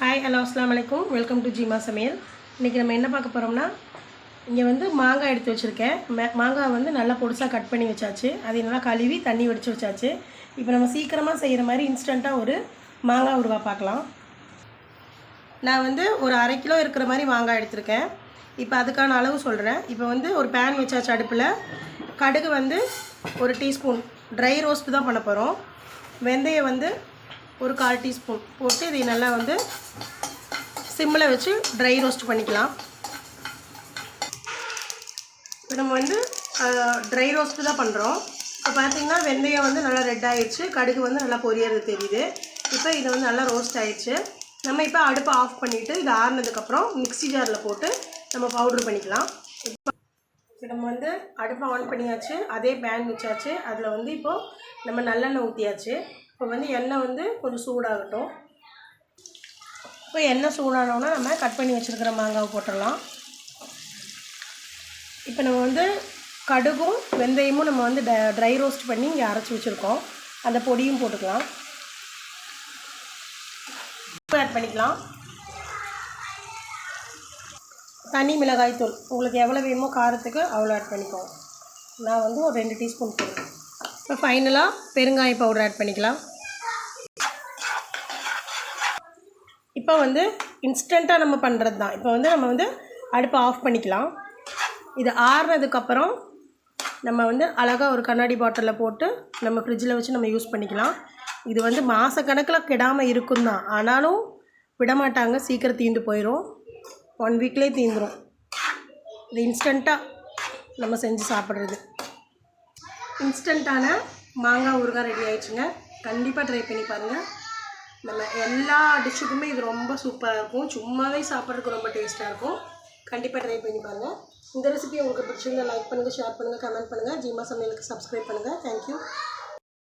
Hi hello அஸ்ஸலாமு அலைக்கும். Welcome to ஜீமா சமையல். இன்றைக்கி நம்ம என்ன பார்க்க போகிறோம்னா, இங்கே வந்து மாங்காய் எடுத்து வச்சுருக்கேன். மாங்காய் வந்து நல்லா பொடிசாக கட் பண்ணி வச்சாச்சு. அதை நல்லா கழுவி தண்ணி வடித்து வச்சாச்சு. இப்போ நம்ம சீக்கிரமாக செய்கிற மாதிரி இன்ஸ்டண்ட்டாக ஒரு மாங்காய் ஊறுகா பார்க்கலாம். நான் வந்து ஒரு 1/2 கிலோ இருக்கிற மாதிரி மாங்காய் எடுத்திருக்கேன். இப்போ அதுக்கான அளவு சொல்கிறேன். இப்போ வந்து ஒரு பேன் வச்சாச்சு அடுப்பில். கடுகு வந்து 1 டீஸ்பூன், ட்ரை ரோஸ்ட்டு தான் பண்ண போகிறோம். வெந்தயம் வந்து ஒரு 1/4 டீஸ்பூன் போட்டு இதை நல்லா வந்து சிம்மில் வச்சு ட்ரை ரோஸ்ட் பண்ணிக்கலாம். இப்போ நம்ம வந்து ட்ரை ரோஸ்ட்டு தான் பண்ணுறோம். இப்போ பார்த்திங்கன்னா வெந்தயம் வந்து நல்லா ரெட் ஆகிடுச்சு, கடுகு வந்து நல்லா பொரியறது தெரியுது. இப்போ இதை வந்து நல்லா ரோஸ்ட் ஆகிடுச்சு. நம்ம இப்போ அடுப்பை ஆஃப் பண்ணிவிட்டு இது ஆறுனதுக்கப்புறம் மிக்ஸி ஜாரில் போட்டு நம்ம பவுட்ரு பண்ணிக்கலாம். இப்போ நம்ம வந்து அடுப்பை ஆன் பண்ணியாச்சு, அதே பேன் வச்சாச்சு. அதில் வந்து இப்போது நம்ம நல்லெண்ணெய் ஊற்றியாச்சு. இப்போ வந்து எண்ணெய் வந்து கொஞ்சம் சூடாகட்டும். இப்போ எண்ணெய் சூடானோன்னா நம்ம கட் பண்ணி வச்சுருக்கிற மாங்காவை போட்டுடலாம். இப்போ நம்ம வந்து கடுகும் வெந்தயமும் நம்ம வந்து ட்ரை ரோஸ்ட் பண்ணி இங்கே அரைச்சி வச்சுருக்கோம். அந்த பொடியும் போட்டுக்கலாம். ஆட் பண்ணிக்கலாம். தனி மிளகாய் தூள் உங்களுக்கு எவ்வளோ வேணுமோ காரத்துக்கு அவ்வளோ ஆட் பண்ணிக்கோங்க. நான் வந்து ஒரு 2 டீஸ்பூன் போடுறேன். இப்போ ஃபைனலாக பெருங்காய பவுடர் ஆட் பண்ணிக்கலாம். இப்போ வந்து இன்ஸ்டண்ட்டாக நம்ம பண்ணுறது தான். இப்போ வந்து நம்ம வந்து அடுப்பை ஆஃப் பண்ணிக்கலாம். இது ஆறுனதுக்கப்புறம் நம்ம வந்து அழகாக ஒரு கண்ணாடி பாட்டிலில் போட்டு நம்ம ஃப்ரிட்ஜில் வச்சு நம்ம யூஸ் பண்ணிக்கலாம். இது வந்து மாதக்கணக்கில் கெடாமல் இருக்கும் தான், ஆனாலும் விடமாட்டாங்க, சீக்கிரம் தீர்ந்து போயிடும். 1 வீக்லேயே தீந்துடும். இது இன்ஸ்டண்ட்டாக நம்ம செஞ்சு சாப்பிட்றது. இன்ஸ்டண்ட்டான மாங்காய் ஊறுகாய் ரெடி ஆகிடுச்சுங்க. கண்டிப்பாக ட்ரை பண்ணி பாருங்கள். நம்ம எல்லா டிஷ்ஷுக்குமே இது ரொம்ப சூப்பராக இருக்கும். சும்மாவே சாப்பிட்றதுக்கு ரொம்ப டேஸ்ட்டாக இருக்கும். கண்டிப்பாக ட்ரை பண்ணி பாருங்கள். இந்த ரெசிபி உங்களுக்கு பிடிச்சிருந்தா லைக் பண்ணுங்கள், ஷேர் பண்ணுங்கள், கமெண்ட் பண்ணுங்கள். ஜீமா சமையலுக்கு சப்ஸ்கிரைப் பண்ணுங்கள். தேங்க்யூ.